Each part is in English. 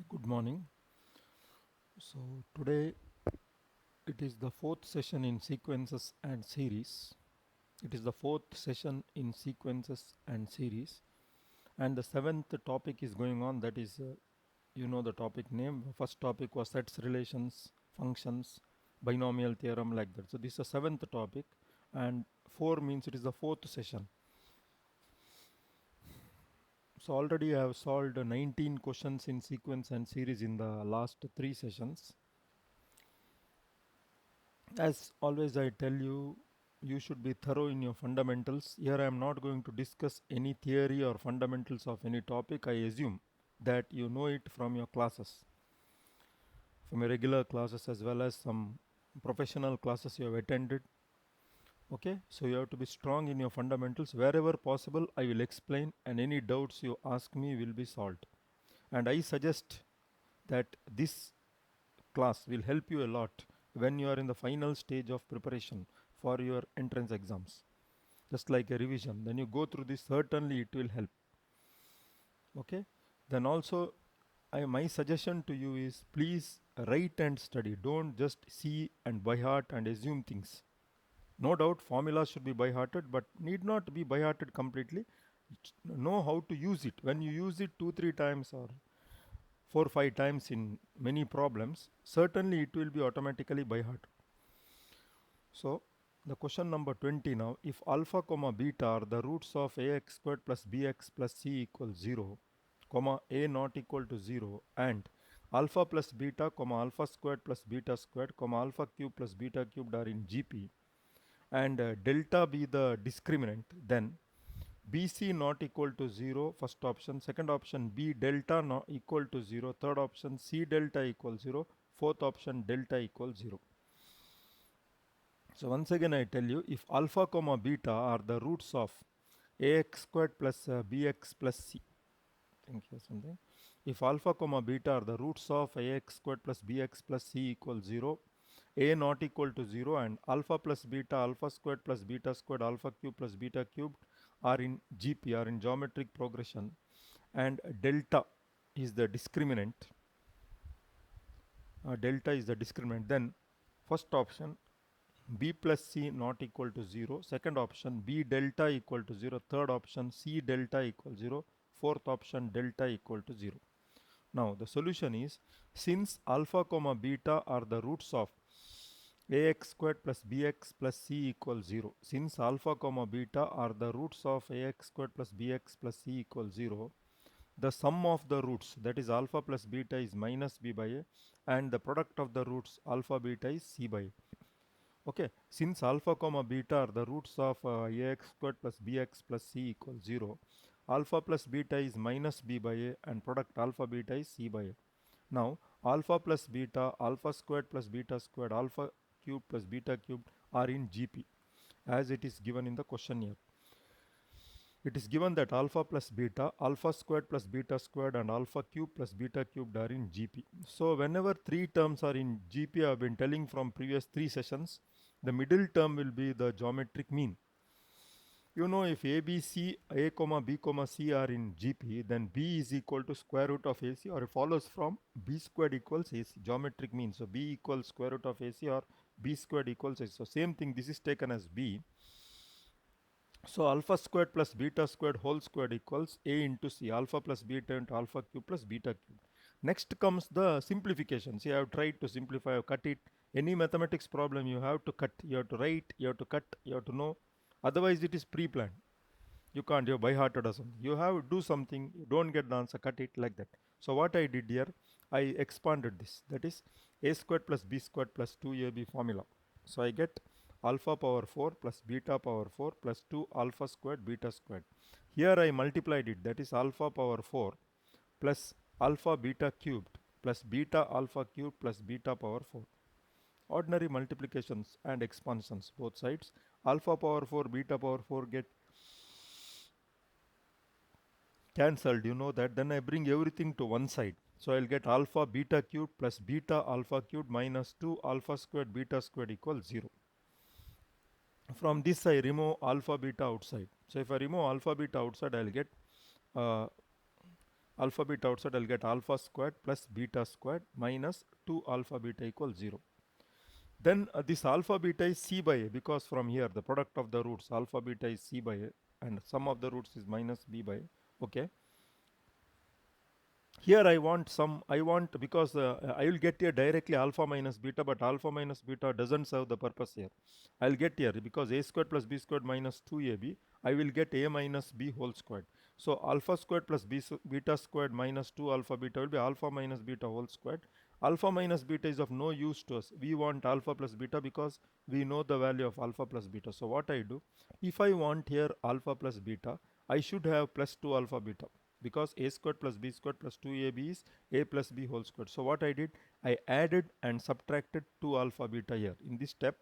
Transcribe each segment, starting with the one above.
Good morning. So today it is the fourth session in sequences and series. It is the fourth session in sequences and series, and the seventh topic is going on. That is, the topic name. First topic was sets, relations, functions, binomial theorem, like that. So this is the seventh topic, and four means it is the fourth session. So already I have solved 19 questions in sequence and series in the last three sessions. As always, I tell you, you should be thorough in your fundamentals. Here, I am not going to discuss any theory or fundamentals of any topic. I assume that you know it from your classes, from your regular classes, as well as some professional classes you have attended. Okay, so you have to be strong in your fundamentals. Wherever possible, I will explain, and any doubts you ask me will be solved. And I suggest that this class will help you a lot when you are in the final stage of preparation for your entrance exams, just like a revision. Then you go through this, certainly it will help. Okay, then also my suggestion to you is, please write and study. Don't just see and by heart and assume things. No doubt formulas should be by hearted, but need not be by hearted completely. Know how to use it. When you use it 2 3 times or 4 5 times in many problems, certainly it will be automatically by heart. So the question number 20 now, if alpha comma beta are the roots of ax squared plus bx plus c equals 0, comma a not equal to 0, and alpha plus beta comma alpha squared plus beta squared comma alpha cube plus beta cubed are in GP, and delta be the discriminant, then BC not equal to 0, first option. Second option, B delta not equal to 0. Third option, C delta equals 0. Fourth option, delta equals 0. So once again I tell you, if alpha comma beta are the roots of ax squared plus bx plus c, think here something. If alpha comma beta are the roots of ax squared plus bx plus c equals 0, a not equal to 0, and alpha plus beta, alpha squared plus beta squared, alpha cube plus beta cubed are in GP, are in geometric progression, and delta is the discriminant, then first option b plus c not equal to 0, second option b delta equal to 0, third option c delta equal 0, fourth option delta equal to 0. Now the solution is, since alpha comma beta are the roots of ax squared plus bx plus c equals 0, since alpha comma beta are the roots of ax squared plus bx plus c equals 0, the sum of the roots, that is alpha plus beta, is minus b by a, and the product of the roots alpha beta is c by a. Okay, since alpha comma beta are the roots of ax squared plus bx plus c equals 0, alpha plus beta is minus b by a, and product alpha beta is c by a. Now alpha plus beta, alpha squared plus beta squared, alpha cube plus beta cubed are in GP, as it is given in the question here. It is given that alpha plus beta, alpha squared plus beta squared, and alpha cube plus beta cubed are in GP. So whenever three terms are in GP, I have been telling from previous three sessions, the middle term will be the geometric mean. You know, if a, b, c, a comma b comma c are in GP, then b is equal to square root of AC, or it follows from b squared equals AC, geometric mean. So b equals square root of AC, or b squared equals AC. So same thing, this is taken as b. So alpha squared plus beta squared whole squared equals a into c, alpha plus beta into alpha cube plus beta cube. Next comes the simplification. See, I have tried to simplify, I have cut it. Any mathematics problem you have to cut, you have to write, you have to cut, you have to know. Otherwise it is pre-planned. You can't, you're by hearted or something. You have to do something, you don't get the answer, cut it, like that. So what I did here, I expanded this. That is a squared plus b squared plus 2ab formula. So I get alpha power 4 plus beta power 4 plus 2 alpha squared beta squared. Here I multiplied it, that is alpha power 4 plus alpha beta cubed plus beta alpha cubed plus beta power 4. Ordinary multiplications and expansions both sides. Alpha power 4, beta power 4 get cancelled, you know that. Then I bring everything to one side. So I'll get alpha beta cubed plus beta alpha cubed minus 2 alpha squared beta squared equals 0. From this I remove alpha beta outside. So if I remove alpha beta outside, I'll get uh, alpha beta outside, I'll get alpha squared plus beta squared minus 2 alpha beta equals 0. Then this alpha beta is c by a, because from here the product of the roots alpha beta is c by a and sum of the roots is minus b by a. Okay. Here I want because I will get here directly alpha minus beta, but alpha minus beta doesn't serve the purpose here. I'll get here because a squared plus b squared minus 2ab, I will get a minus b whole squared. So alpha squared plus beta squared minus 2 alpha beta will be alpha minus beta whole squared. Alpha minus beta is of no use to us. We want alpha plus beta because we know the value of alpha plus beta. So what I do, if I want here alpha plus beta, I should have plus 2 alpha beta, because a squared plus b squared plus 2ab is a plus b whole squared. So what I did, I added and subtracted 2 alpha beta here. In this step,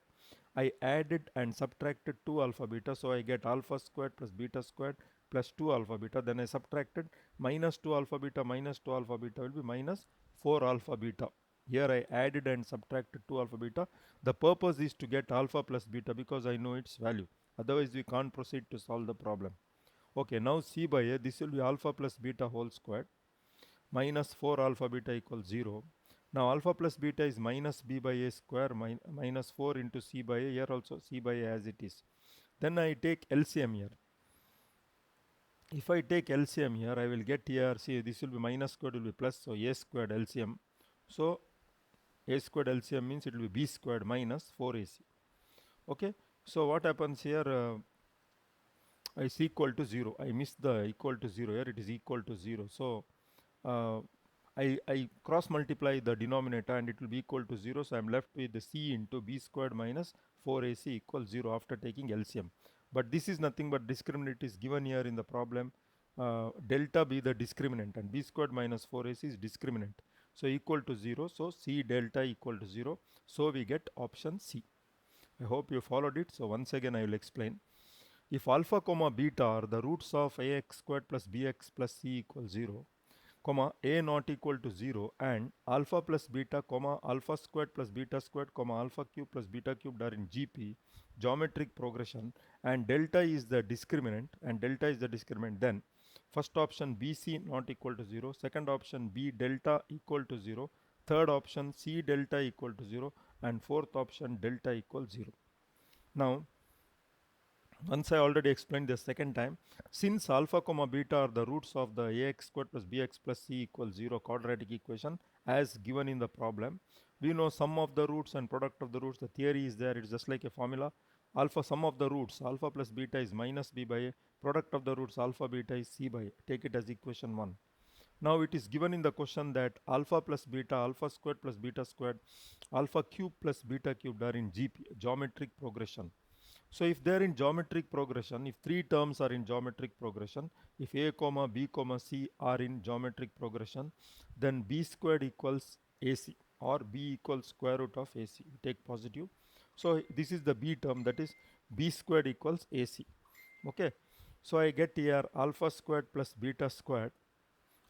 I added and subtracted 2 alpha beta, so I get alpha squared plus beta squared plus 2 alpha beta. Then I subtracted minus 2 alpha beta minus 2 alpha beta will be minus 4 alpha beta. Here I added and subtracted 2 alpha beta. The purpose is to get alpha plus beta because I know its value. Otherwise we can't proceed to solve the problem. Okay, now c by a, this will be alpha plus beta whole squared minus 4 alpha beta equals 0. Now alpha plus beta is minus b by a square minus 4 into c by a, here also c by a as it is. Then I take LCM here. If I take LCM here, I will get here, see this will be minus squared will be plus, so a squared LCM. So a squared LCM means it will be b squared minus 4ac. Okay, so what happens here, is equal to 0. I missed the equal to 0 here, it is equal to 0. So I cross multiply the denominator and it will be equal to 0. So I'm left with the c into b squared minus 4ac equals 0 after taking LCM. But this is nothing but discriminant is given here in the problem. Delta be the discriminant and b squared minus 4ac is discriminant. So equal to 0. So c delta equal to 0. So we get option C. I hope you followed it. So once again I will explain. If alpha comma beta are the roots of ax squared plus bx plus c equals 0, comma a not equal to 0 and alpha plus beta comma alpha squared plus beta squared comma alpha cube plus beta cubed are in GP, geometric progression, and delta is the discriminant then first option BC not equal to 0, second option B delta equal to 0, third option C delta equal to 0, and fourth option delta equals 0. Now once I already explained the second time, since alpha comma beta are the roots of the ax squared plus bx plus c equals 0 quadratic equation as given in the problem, we know sum of the roots and product of the roots. The theory is there, it's just like a formula. Alpha sum of the roots, alpha plus beta is minus b by a, product of the roots alpha beta is c by a. Take it as equation 1. Now it is given in the question that alpha plus beta, alpha squared plus beta squared, alpha cube plus beta cubed are in GP, geometric progression. So if they are in geometric progression, if three terms are in geometric progression, if a comma b comma c are in geometric progression, then b squared equals ac or b equals square root of ac. We take positive. So this is the b term, that is b squared equals ac. Okay. So I get here alpha squared plus beta squared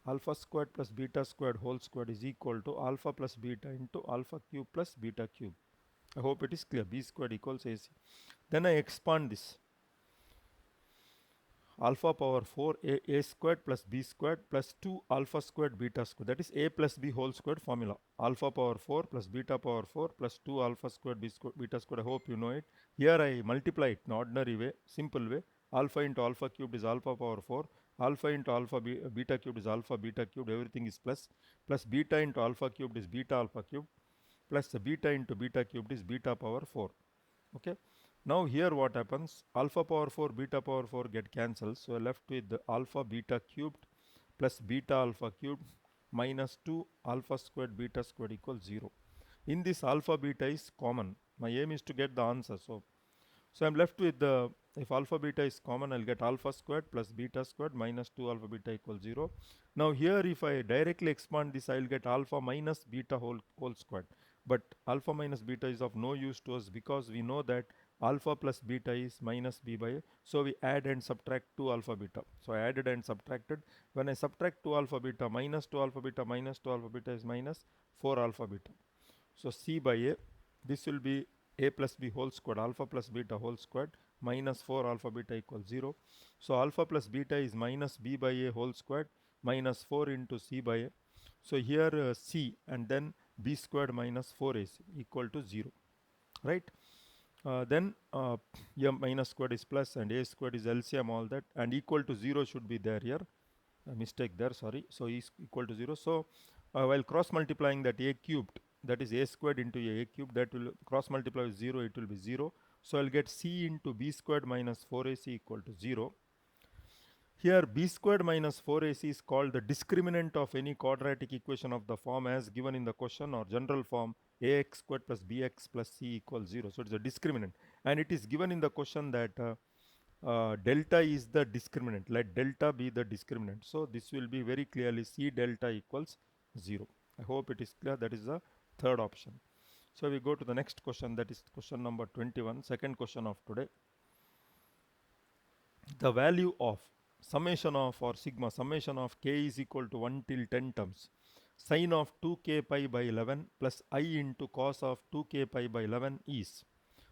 whole squared is equal to alpha plus beta into alpha cube plus beta cube. I hope it is clear. B squared equals AC. Then I expand this. Alpha power 4 a squared plus b squared plus 2 alpha squared beta squared. That is a plus b whole squared formula. Alpha power 4 plus beta power 4 plus 2 alpha squared beta squared. I hope you know it. Here I multiply it in ordinary way, simple way. Alpha into alpha cubed is alpha power 4. Alpha into alpha beta cubed is alpha beta cubed. Everything is plus. Plus beta into alpha cubed is beta alpha cubed. Plus the beta into beta cubed is beta power 4. Okay. Now here what happens, alpha power 4 beta power 4 get cancelled, so left with the alpha beta cubed plus beta alpha cubed minus 2 alpha squared beta squared equals 0. In this alpha beta is common. My aim is to get the answer. So I'm left with the, if alpha beta is common, I'll get alpha squared plus beta squared minus 2 alpha beta equals 0. Now here if I directly expand this, I'll get alpha minus beta whole squared. But alpha minus beta is of no use to us because we know that alpha plus beta is minus b by a. So we add and subtract 2 alpha beta. So I added and subtracted. When I subtract 2 alpha beta minus 2 alpha beta minus 2 alpha beta is minus 4 alpha beta. So c by a, this will be a plus b whole squared, alpha plus beta whole squared minus 4 alpha beta equals 0. So alpha plus beta is minus b by a whole squared minus 4 into c by a. So here c and then b squared minus 4ac equal to 0, right? Then m minus squared is plus and a squared is LCM, all that, and equal to 0 should be there here. Mistake there, sorry. So is equal to 0. So while cross multiplying that a cubed, that is a squared into a cubed, that will cross multiply with 0, it will be 0. So I'll get c into b squared minus 4ac equal to 0. Here b squared minus 4ac is called the discriminant of any quadratic equation of the form as given in the question, or general form ax squared plus bx plus c equals 0. So it's a discriminant, and it is given in the question that delta is the discriminant. Let delta be the discriminant. So this will be very clearly c delta equals 0. I hope it is clear. That is the third option. So we go to the next question, that is question number 21, second question of today. The value of summation of, or sigma summation of k is equal to 1 till 10 terms sine of 2k pi by 11 plus I into cos of 2k pi by 11 is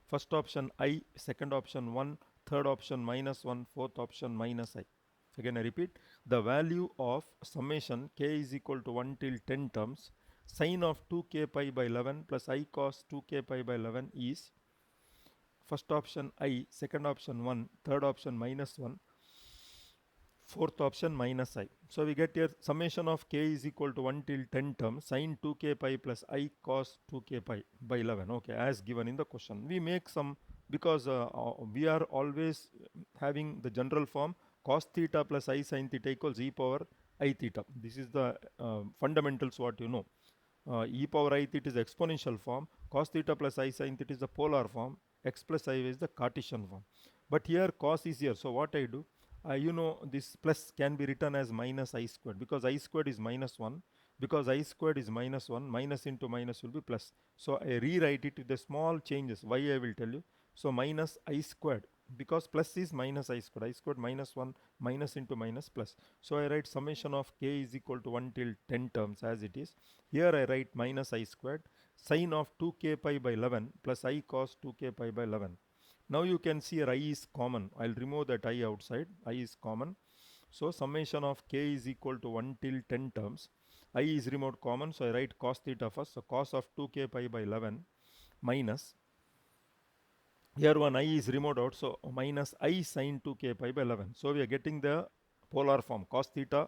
first option I, second option 1, third option minus 1, fourth option minus I. Again I repeat, the value of summation k is equal to 1 till 10 terms sine of 2k pi by 11 plus I cos 2k pi by 11 is first option I, second option 1, third option minus 1, fourth option minus I. So we get here summation of k is equal to 1 till 10 terms sine 2k pi plus I cos 2k pi by 11. Okay, as given in the question. We make some, because we are always having the general form cos theta plus I sin theta equals e power I theta. This is the fundamentals what you know. E power I theta is the exponential form, cos theta plus I sin theta is the polar form, x plus I is the Cartesian form. But here cos is here, so what I do, you know, this plus can be written as minus I squared, because I squared is minus 1, because I squared is minus 1, minus into minus will be plus. So I rewrite it with the small changes, why I will tell you. So minus I squared, because plus is minus I squared minus 1, minus into minus plus. So I write summation of k is equal to 1 till 10 terms as it is. Here I write minus I squared sine of 2k pi by 11 plus I cos 2k pi by 11. Now you can see here I is common. I'll remove that I outside. I is common. So summation of k is equal to 1 till 10 terms. I is removed common, so I write cos theta first. So cos of 2k pi by 11 minus, here one I is removed out, so minus I sin 2k pi by 11. So we are getting the polar form cos theta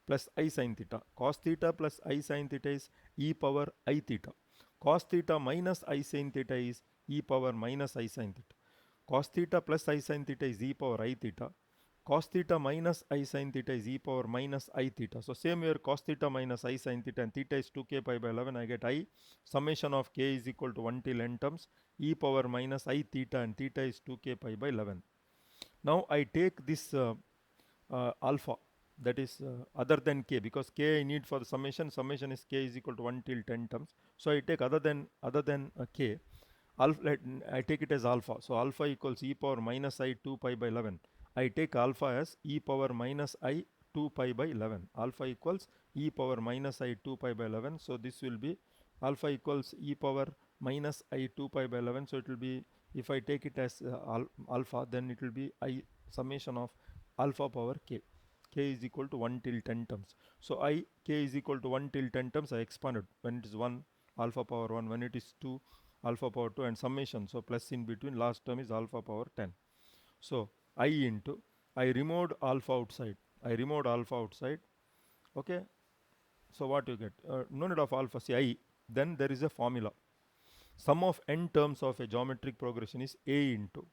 plus I sin theta. Cos theta plus I sin theta is e power I theta. Cos theta minus I sin theta is e power minus I sin theta. Cos theta plus I sin theta is e power I theta. Cos theta minus I sin theta is e power minus I theta. So same here, cos theta minus I sin theta, and theta is 2k pi by 11. I get I summation of k is equal to 1 till n terms e power minus I theta, and theta is 2k pi by 11. Now I take this alpha, that is other than k, because k I need for the summation. Summation is k is equal to 1 till 10 terms. So I take other than k. Alpha, I take it as alpha. So alpha equals e power minus I 2 pi by 11. I take alpha as e power minus I 2 pi by 11. Alpha equals e power minus I 2 pi by 11. So this will be alpha equals e power minus I 2 pi by 11. So it will be, if I take it as alpha, then it will be I summation of alpha power k. K is equal to 1 till 10 terms. So I k is equal to 1 till 10 terms. I expanded when it is 1 alpha power 1, when it is 2 alpha power 2, and summation, so plus in between, last term is alpha power 10. So I into, I removed alpha outside, okay. So what you get, no need of alpha, see I, then there is a formula, sum of n terms of a geometric progression is a into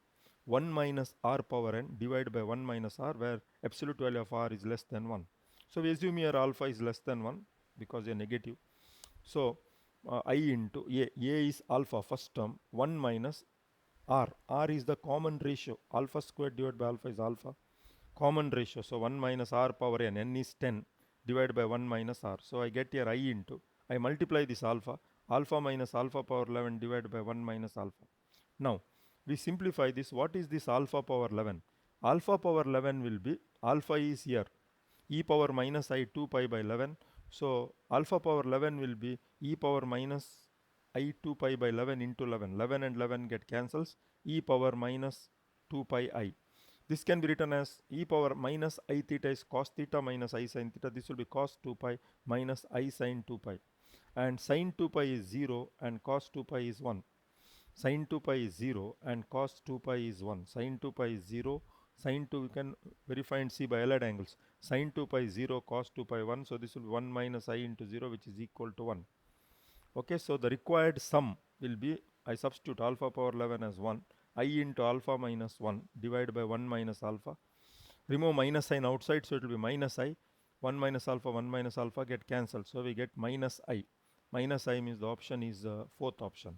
1 minus r power n divided by 1 minus r, where absolute value of r is less than 1. So we assume here alpha is less than 1 because they are negative. So I into a is alpha first term, 1 minus r. R is the common ratio. Alpha squared divided by alpha is alpha. Common ratio. So 1 minus r power n. N is 10 divided by 1 minus r. So I get here I into, I multiply this alpha. Alpha minus alpha power 11 divided by 1 minus alpha. Now we simplify this. What is this alpha power 11? Alpha power 11 will be, alpha is here, e power minus I 2 pi by 11. So alpha power 11 will be e power minus I 2 pi by 11 into 11. 11 and 11 get cancels, e power minus 2 pi I. This can be written as e power minus I theta is cos theta minus I sin theta. This will be cos 2 pi minus I sin 2 pi. And sin 2 pi is 0 and cos 2 pi is 1. Sin 2 pi is 0 and cos 2 pi is 1. Sin 2 pi is 0. Sin 2 we can verify and see by allied angles. Sin 2 pi is 0, cos 2 pi 1. So this will be 1 minus I into 0, which is equal to 1. Okay, so the required sum will be, I substitute alpha power 11 as 1. I into alpha minus 1 divided by 1 minus alpha. Remove minus sign outside, so it will be minus I. 1 minus alpha get cancelled. So we get minus I. Minus I means the option is the fourth option.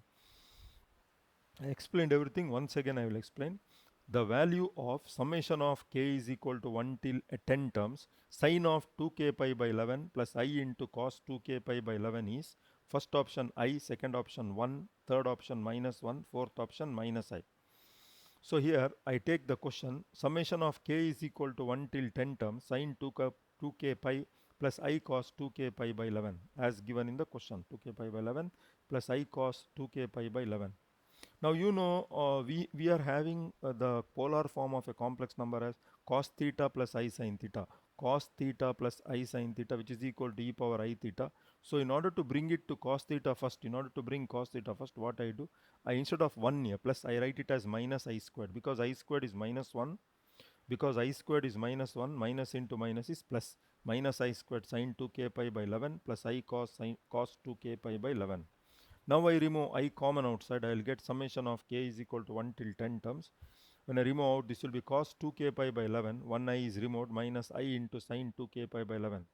I explained everything. Once again I will explain. The value of summation of k is equal to 1 till 10 terms. Sine of 2k pi by 11 plus I into cos 2k pi by 11 is first option I, second option 1, third option minus 1, fourth option minus I. So here I take the question, summation of k is equal to 1 till 10 terms, sine 2k pi plus I cos 2k pi by 11 as given in the question. 2k pi by 11 plus I cos 2k pi by 11. Now you know we are having the polar form of a complex number as cos theta plus I sin theta. Cos theta plus I sin theta, which is equal to e power I theta. So in order to bring it to cos theta first, what I do, I instead of 1 here plus I write it as minus I squared, because I squared is minus 1. Because I squared is minus 1, minus into minus is plus. Minus I squared sin 2k pi by 11 plus I cos 2k pi by 11. Now I remove I common outside, I will get summation of k is equal to 1 till 10 terms. When I remove out, this will be cos 2k pi by 11. 1 I is removed, minus I into sin 2k pi by 11.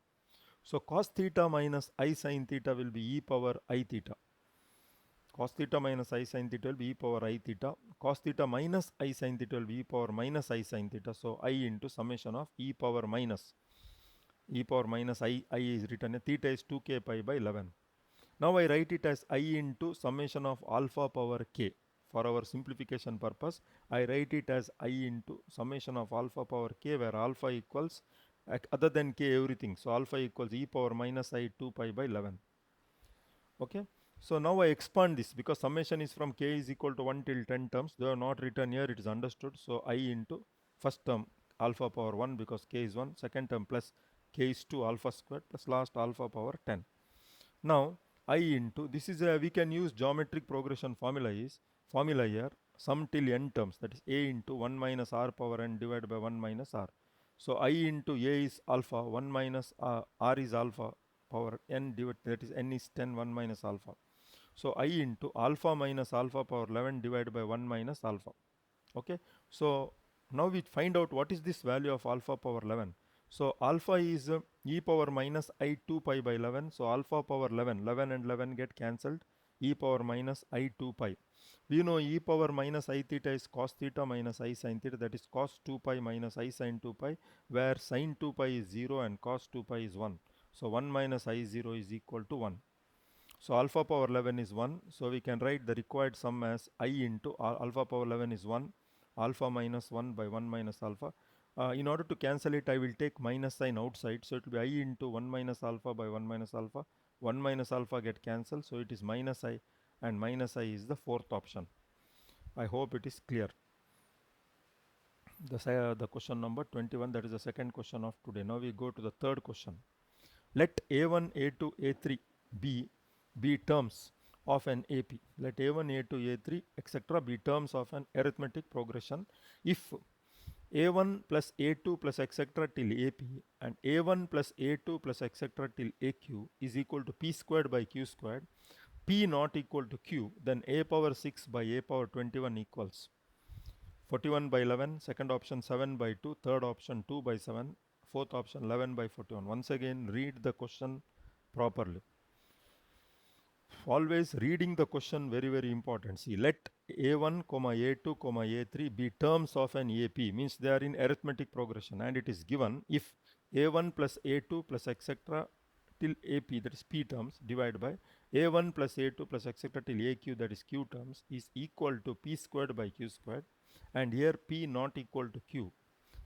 So cos theta minus I sin theta will be e power I theta. Cos theta minus I sin theta will be e power I theta. Cos theta minus I sin theta will be e power minus I sin theta. So I into summation of e power minus I is written, theta is 2k pi by 11. Now I write it as I into summation of alpha power k. For our simplification purpose, I write it as I into summation of alpha power k, where alpha equals other than k everything. So alpha equals e power minus I 2 pi by 11. Okay. So now I expand this, because summation is from k is equal to 1 till 10 terms. They are not written here, it is understood. So I into first term alpha power 1, because k is 1. Second term plus k is 2 alpha squared plus last alpha power 10. Now I into, this is a, we can use geometric progression formula here, sum till n terms, that is a into 1 minus r power n divided by 1 minus r. So I into a is alpha, 1 minus r is alpha power n divided, that is n is 10, 1 minus alpha. So I into alpha minus alpha power 11 divided by 1 minus alpha. Okay. So now we find out what is this value of alpha power 11. So alpha is e power minus I 2 pi by 11. So alpha power 11, 11 and 11 get cancelled. E power minus I 2 pi. We know e power minus I theta is cos theta minus I sin theta, that is cos 2 pi minus I sin 2 pi, where sin 2 pi is 0 and cos 2 pi is 1. So 1 minus I 0 is equal to 1. So alpha power 11 is 1. So we can write the required sum as I into alpha power 11 is 1. Alpha minus 1 by 1 minus alpha. In order to cancel it, I will take minus sign outside. So it will be I into 1 minus alpha by 1 minus alpha. 1 minus alpha get cancelled. So it is minus I, and minus I is the fourth option. I hope it is clear. The question number 21, that is the second question of today. Now we go to the third question. Let A1, A2, A3 be terms of an AP. Let A1, A2, A3 etc. be terms of an arithmetic progression if A1 plus A2 plus etc. till AP and A1 plus A2 plus etc. till AQ is equal to P squared by Q squared, P not equal to Q, then A power 6 by A power 21 equals 41 by 11, second option 7 by 2, third option 2 by 7, fourth option 11 by 41. Once again, read the question properly. Always reading the question very important. See, let A1, A2, A3 be terms of an AP, means they are in arithmetic progression, and it is given if A1 plus A2 plus etc. till AP, that is P terms, divided by A1 plus A2 plus etc. till AQ, that is Q terms, is equal to P squared by Q squared, and here P not equal to Q,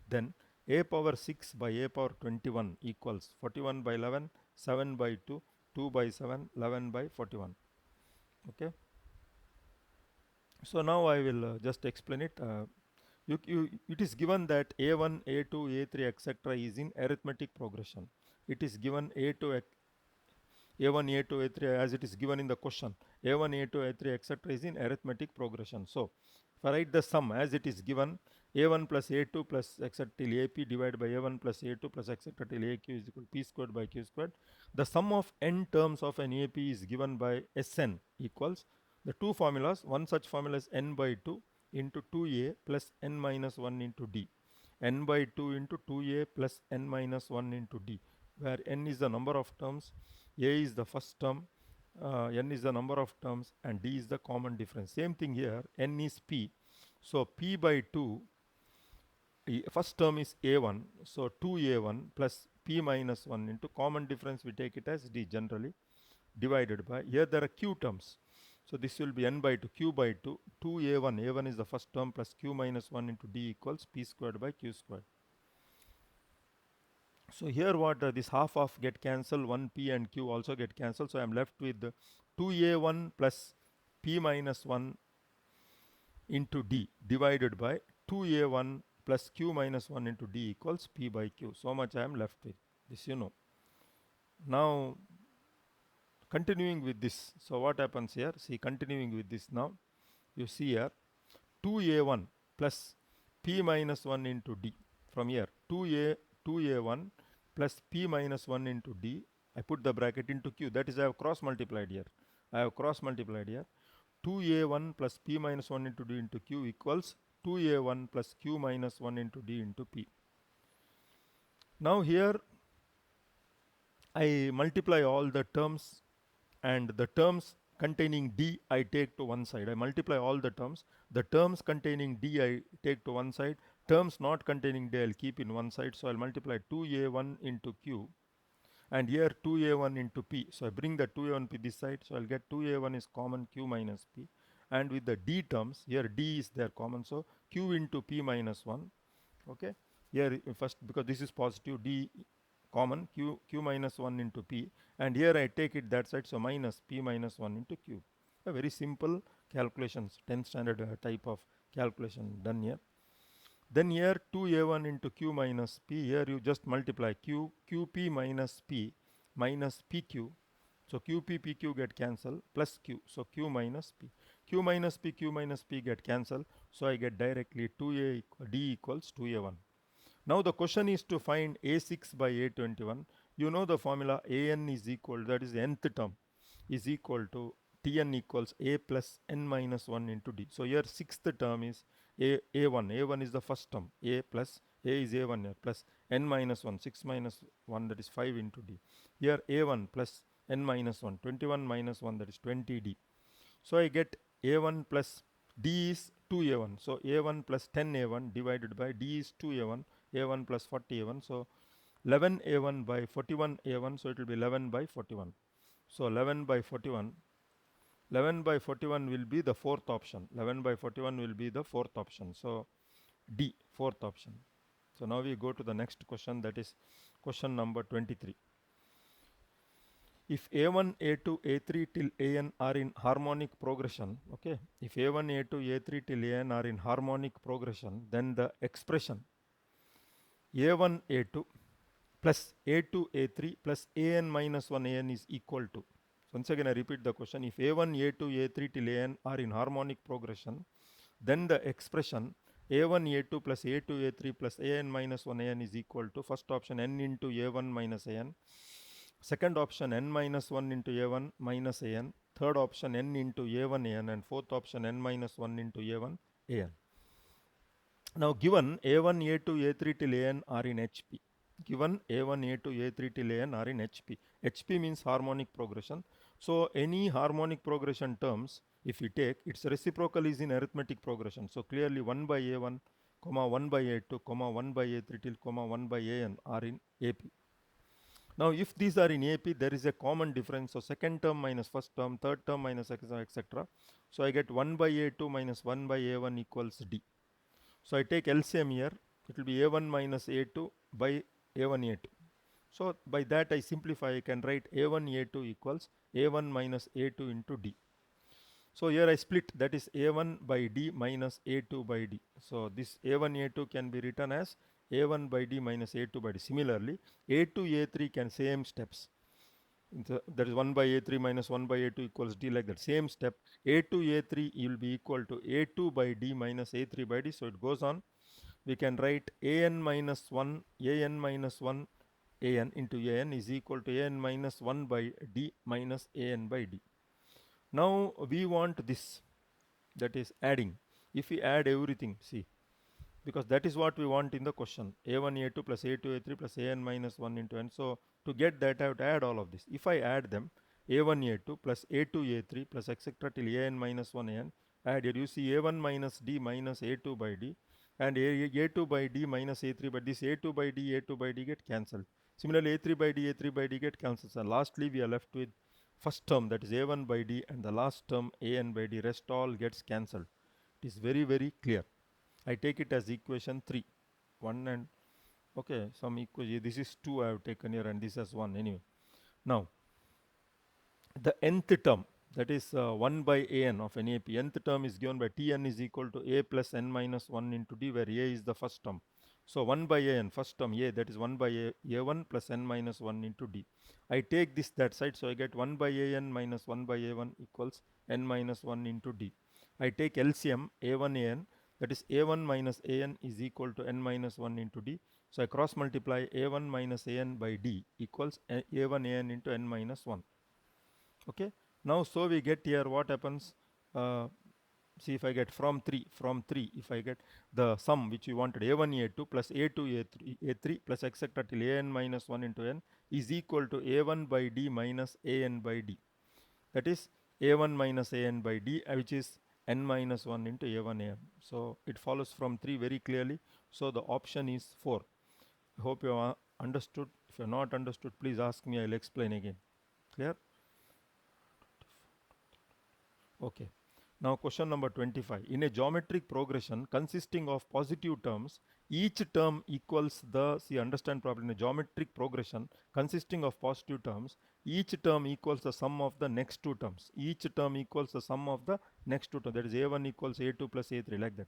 then A power 6 by A power 21 equals 41 by 11, 7 by 2, 2 by 7, 11 by 41. Okay. So now I will just explain it. It is given that A1, A2, A3, etc. is in arithmetic progression. It is given A2, A1, A2, A3 as it is given in the question. A1, A2, A3, etc. is in arithmetic progression. So, if I write the sum as it is given, A1 plus A2 plus etc. till AP divided by A1 plus A2 plus etc. till AQ is equal to P squared by Q squared. The sum of n terms of an AP is given by Sn equals the two formulas. One such formula is n by 2 into 2a plus n minus 1 into d. N by 2 into 2a plus n minus 1 into d, where n is the number of terms, a is the first term, n is the number of terms, and d is the common difference. Same thing here, n is p. So p by 2, first term is a1, so 2a1 plus p minus 1 into common difference, we take it as d generally, divided by, here there are q terms. So this will be n by 2, q by 2, 2a1, a1 is the first term plus q minus 1 into d equals p squared by q squared. So here what this half of get cancelled, 1p and q also get cancelled. So I am left with 2a1 plus p minus 1 into d divided by 2a1 plus q minus 1 into d equals p by q. So much I am left with. This you know. Now continuing with this. So what happens here? See, continuing with this now. You see here 2a1 plus p minus 1 into d. From here 2a1 plus p minus 1 into d. I put the bracket into q. That is I have cross multiplied here. 2a1 plus p minus 1 into d into q equals 2a1 plus q minus 1 into d into p. Now here I multiply all the terms, and the terms containing d I take to one side. I multiply all the terms. The terms containing d I take to one side. Terms not containing d I'll keep in one side. So I'll multiply 2a1 into q, and here 2a1 into p. So I bring the 2a1 p this side. So I'll get 2a1 is common, q minus p. And with the d terms, here d is there common. So q into p minus 1. Okay. Here first, because this is positive, d common, q minus 1 into p, and here I take it that side, so minus p minus 1 into q. A very simple calculations, 10th standard type of calculation done here. Then here 2a1 into q minus p, here you just multiply qp minus p minus pq. So qp pq get cancelled plus q, so q minus p. Q minus p get cancelled, so I get directly 2a d equals 2a1. Now the question is to find A6 by A21. You know the formula AN is equal, that is the nth term, is equal to Tn equals A plus n minus 1 into d. So here sixth term is A1. A1 is the first term. A plus A is A1 here plus n minus 1. 6 minus 1, that is 5 into d. Here A1 plus n minus 1. 21 minus 1, that is 20d. So I get A1 plus d is 2a1. So a1 plus 10a1 divided by d is 2a1. A1 plus 40a1. So 11a1 by 41a1. So it will be 11 by 41. So 11 by 41. 11 by 41 will be the fourth option. 11 by 41 will be the fourth option. So D, fourth option. So now we go to the next question, that is question number 23. If A1, A2, A3 till AN are in harmonic progression, okay, if A1, A2, A3 till AN are in harmonic progression, then the expression A1, A2 plus A2, A3 plus AN minus 1 AN is equal to. Once again I repeat the question. If A1, A2, A3 till AN are in harmonic progression, then the expression A1, A2 plus A2, A3 plus AN minus 1 AN is equal to, first option n into A1 minus AN, second option n minus 1 into A1 minus AN, third option n into A1 AN, and fourth option n minus 1 into A1 AN. Now given A1, A2, A3 till AN are in HP. Given A1, A2, A3 till AN are in HP. HP means harmonic progression. So any harmonic progression terms, if we take, its reciprocal is in arithmetic progression. So clearly 1 by A1, comma 1 by A2, comma 1 by A3 till comma 1 by AN are in AP. Now if these are in AP, there is a common difference. So second term minus first term, third term minus etc. So I get 1 by A2 minus 1 by A1 equals D. So I take LCM here, it will be A1 minus A2 by A1 A2. So by that I simplify, I can write A1 A2 equals A1 minus A2 into D. So here I split, that is a1 by d minus a2 by d. So this a1 a2 can be written as a1 by d minus a2 by d. Similarly, a2 a3 can same steps. That is 1 by a3 minus 1 by a2 equals d, like that. Same step, a2 a3 will be equal to a2 by d minus a3 by d. So it goes on. We can write an minus 1 an into an is equal to an minus 1 by d minus an by d. Now we want this, that is adding. If we add everything, see, because that is what we want in the question, a1 a2 plus a2 a3 plus an minus 1 into n. So to get that I have to add all of this. If I add them, a1 a2 plus a2 a3 plus etc till an minus 1 an, add here, you see a1 minus d minus a2 by d and a2 by d minus a3, but this a2 by d get cancelled. Similarly, a3 by d get cancelled. And lastly we are left with first term, that is a1 by d, and the last term an by d, rest all gets cancelled. It is very, very clear. I take it as equation 3. 1 and okay, some equation, this is 2 I have taken here and this is 1 anyway. Now the nth term, that is 1 by an of NAP, nth term is given by Tn is equal to a plus n minus 1 into d, where a is the first term. So 1 by an, first term a, that is 1 by a1 plus n minus 1 into d. I take this that side, so I get 1 by an minus 1 by a1 equals n minus 1 into d. I take LCM a1 an, that is a1 minus an is equal to n minus 1 into d. So I cross multiply a1 minus an by d equals a1 an into n minus 1. Okay, now so we get here what happens. See, if I get from 3 if I get the sum which we wanted, a1 a2 plus a2 a3 plus etc till an minus 1 into n is equal to a1 by d minus an by d, that is a1 minus an by d, which is n minus 1 into a1 an. So it follows from 3 very clearly. So the option is 4. I hope you have understood. If you have not understood, please ask me, I will explain again. Clear? Okay. Now question number 25. In a geometric progression consisting of positive terms, each term equals the, see, understand properly, in a geometric progression consisting of positive terms, each term equals the sum of the next two terms. Each term equals the sum of the next two terms. That is a1 equals a2 plus a3, like that.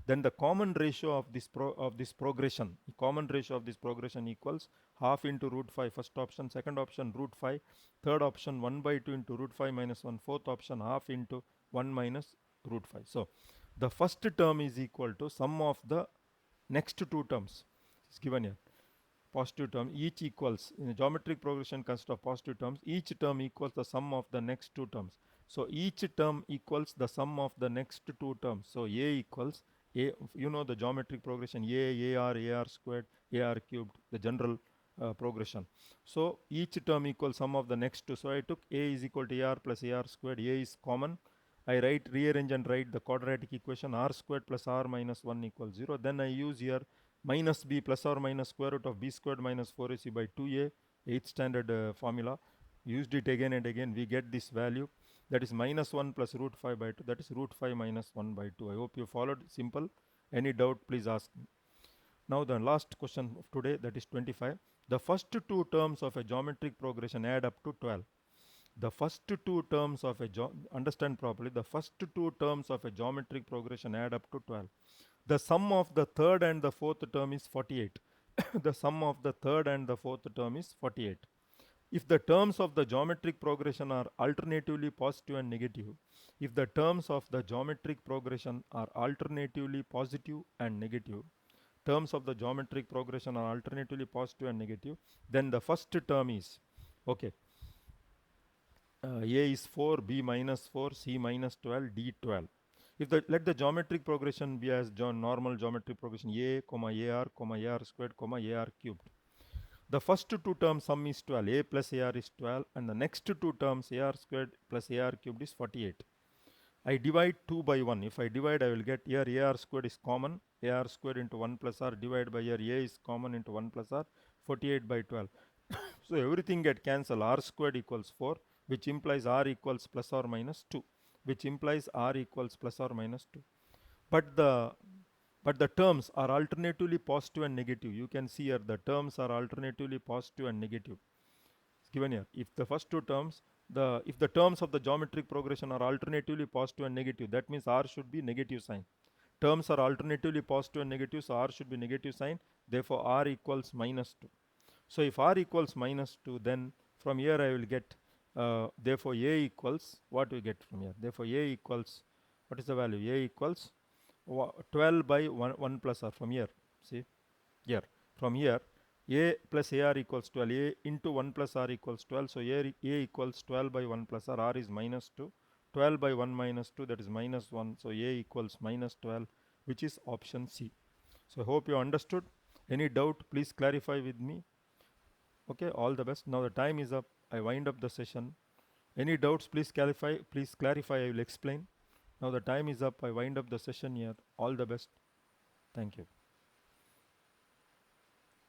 Then the common ratio of this progression, common ratio of this progression equals half into root 5, first option, second option root 5, third option 1 by 2 into root 5 minus 1, fourth option half into 1 minus root 5. So the first term is equal to sum of the next two terms. It's given here. Positive term, each equals, in a geometric progression consists of positive terms, each term equals the sum of the next two terms. So each term equals the sum of the next two terms. So a equals a, you know the geometric progression, ar squared, ar cubed, the general progression. So each term equals sum of the next two. So I took a is equal to ar plus ar squared. A is common. I rearrange and write the quadratic equation, r squared plus r minus 1 equals 0. Then I use here minus b plus or minus square root of b squared minus 4ac by 2a, 8th standard formula. Used it again and again, we get this value, that is minus 1 plus root 5 by 2, that is root 5 minus 1 by 2. I hope you followed. Simple. Any doubt, please ask me. Now the last question of today, that is 25. The first two terms of a geometric progression add up to 12. The first two terms of a understand properly, the first two terms of a geometric progression add up to 12. The sum of the third and the fourth term is 48. The sum of the third and the fourth term is 48. If the terms of the geometric progression are alternatively positive and negative, if the terms of the geometric progression are alternatively positive and negative, terms of the geometric progression are alternatively positive and negative, then the first term is, okay, a is 4, b minus 4, c minus 12, d 12. If the, let the geometric progression be as normal geometric progression a, ar squared, ar cubed. The first two terms sum is 12, a plus ar is 12, and the next two terms ar squared plus ar cubed is 48. I divide 2 by 1. If I divide, I will get here ar squared is common, ar squared into 1 plus r divided by here a is common into 1 plus r, 48 by 12. So everything get cancelled. R squared equals 4, which implies r equals plus or minus 2, which implies r equals plus or minus 2. But the terms are alternatively positive and negative. You can see here the terms are alternatively positive and negative. It's given here. If the first two terms, if the terms of the geometric progression are alternatively positive and negative, that means R should be negative sign. Terms are alternatively positive and negative, so R should be negative sign. Therefore, R equals -2. So if R equals -2, then from here I will get, therefore A equals, what we get from here? Therefore A equals, what is the value? A equals 12 by 1 plus R from here. See, here. From here, A plus AR equals 12. A into 1 plus R equals 12. So A equals 12 by 1 plus R. R is -2. 12 by 1 minus 2, that is -1. So A equals -12, which is option C. So I hope you understood. Any doubt, please clarify with me. Okay, all the best. Now the time is up. I wind up the session. Any doubts, please clarify. Please clarify. I will explain. Now the time is up. I wind up the session here. All the best. Thank you.